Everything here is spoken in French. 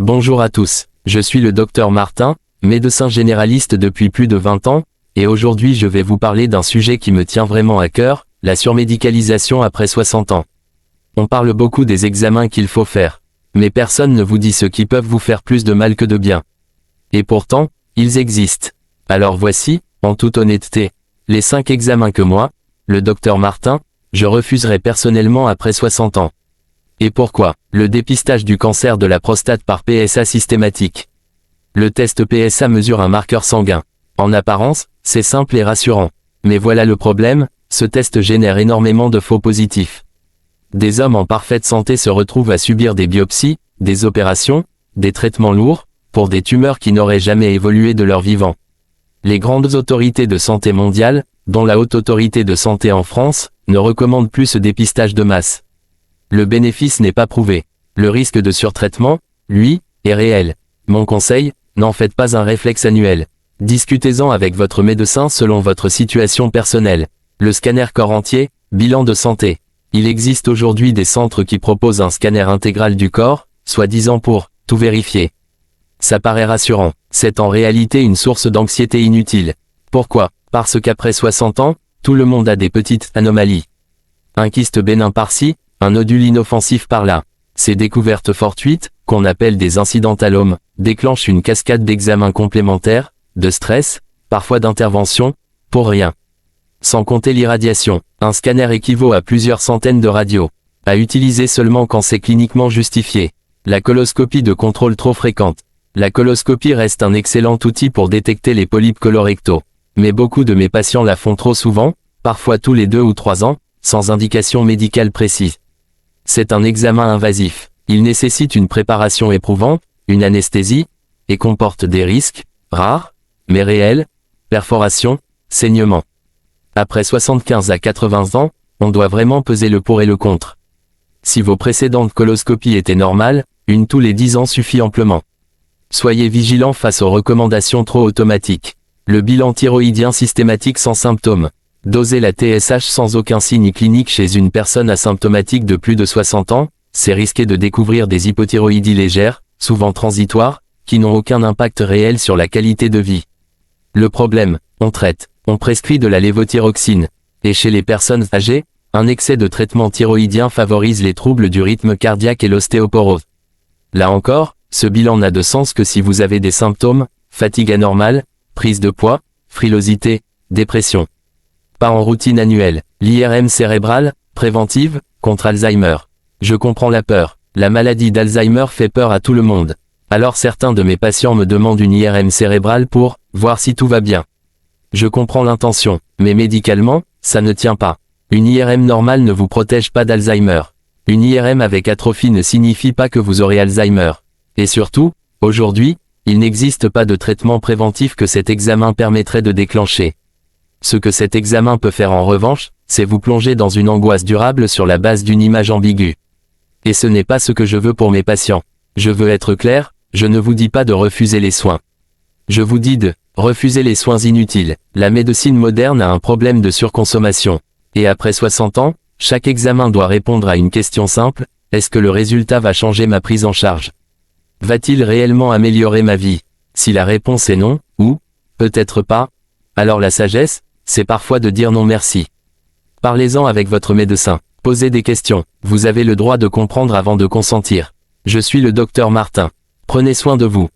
Bonjour à tous, je suis le docteur Martin, médecin généraliste depuis plus de 20 ans, et aujourd'hui je vais vous parler d'un sujet qui me tient vraiment à cœur, la surmédicalisation après 60 ans. On parle beaucoup des examens qu'il faut faire, mais personne ne vous dit ceux qui peuvent vous faire plus de mal que de bien. Et pourtant, ils existent. Alors voici, en toute honnêteté, les 5 examens que moi, le docteur Martin, je refuserai personnellement après 60 ans. Et pourquoi? Le dépistage du cancer de la prostate par PSA systématique. Le test PSA mesure un marqueur sanguin. En apparence, c'est simple et rassurant. Mais voilà le problème, ce test génère énormément de faux positifs. Des hommes en parfaite santé se retrouvent à subir des biopsies, des opérations, des traitements lourds, pour des tumeurs qui n'auraient jamais évolué de leur vivant. Les grandes autorités de santé mondiales, dont la Haute Autorité de Santé en France, ne recommandent plus ce dépistage de masse. Le bénéfice n'est pas prouvé. Le risque de surtraitement, lui, est réel. Mon conseil, n'en faites pas un réflexe annuel. Discutez-en avec votre médecin selon votre situation personnelle. Le scanner corps entier, bilan de santé. Il existe aujourd'hui des centres qui proposent un scanner intégral du corps, soi-disant pour tout vérifier. Ça paraît rassurant, c'est en réalité une source d'anxiété inutile. Pourquoi? Parce qu'après 60 ans, tout le monde a des petites anomalies. Un kyste bénin par-ci, un nodule inoffensif par-là. Ces découvertes fortuites, qu'on appelle des incidentalomes, déclenchent une cascade d'examens complémentaires, de stress, parfois d'intervention, pour rien. Sans compter l'irradiation, un scanner équivaut à plusieurs centaines de radios. À utiliser seulement quand c'est cliniquement justifié. La coloscopie de contrôle trop fréquente. La coloscopie reste un excellent outil pour détecter les polypes colorectaux. Mais beaucoup de mes patients la font trop souvent, parfois tous les 2 ou 3 ans, sans indication médicale précise. C'est un examen invasif. Il nécessite une préparation éprouvante, une anesthésie, et comporte des risques, rares, mais réels, perforation, saignement. Après 75 à 80 ans, on doit vraiment peser le pour et le contre. Si vos précédentes coloscopies étaient normales, une tous les 10 ans suffit amplement. Soyez vigilants face aux recommandations trop automatiques. Le bilan thyroïdien systématique sans symptômes. Doser la TSH sans aucun signe clinique chez une personne asymptomatique de plus de 60 ans, c'est risquer de découvrir des hypothyroïdies légères, souvent transitoires, qui n'ont aucun impact réel sur la qualité de vie. Le problème, on traite, on prescrit de la lévothyroxine. Et chez les personnes âgées, un excès de traitement thyroïdien favorise les troubles du rythme cardiaque et l'ostéoporose. Là encore, ce bilan n'a de sens que si vous avez des symptômes, fatigue anormale, prise de poids, frilosité, dépression. Pas en routine annuelle. L'IRM cérébrale, préventive, contre Alzheimer. Je comprends la peur. La maladie d'Alzheimer fait peur à tout le monde. Alors certains de mes patients me demandent une IRM cérébrale pour voir si tout va bien. Je comprends l'intention, mais médicalement, ça ne tient pas. Une IRM normale ne vous protège pas d'Alzheimer. Une IRM avec atrophie ne signifie pas que vous aurez Alzheimer. Et surtout, aujourd'hui, il n'existe pas de traitement préventif que cet examen permettrait de déclencher. Ce que cet examen peut faire en revanche, c'est vous plonger dans une angoisse durable sur la base d'une image ambiguë. Et ce n'est pas ce que je veux pour mes patients. Je veux être clair, je ne vous dis pas de refuser les soins. Je vous dis de refuser les soins inutiles. La médecine moderne a un problème de surconsommation. Et après 60 ans, chaque examen doit répondre à une question simple, est-ce que le résultat va changer ma prise en charge? Va-t-il réellement améliorer ma vie? Si la réponse est non, ou peut-être pas, alors la sagesse, c'est parfois de dire non merci. Parlez-en avec votre médecin. Posez des questions. Vous avez le droit de comprendre avant de consentir. Je suis le docteur Martin. Prenez soin de vous.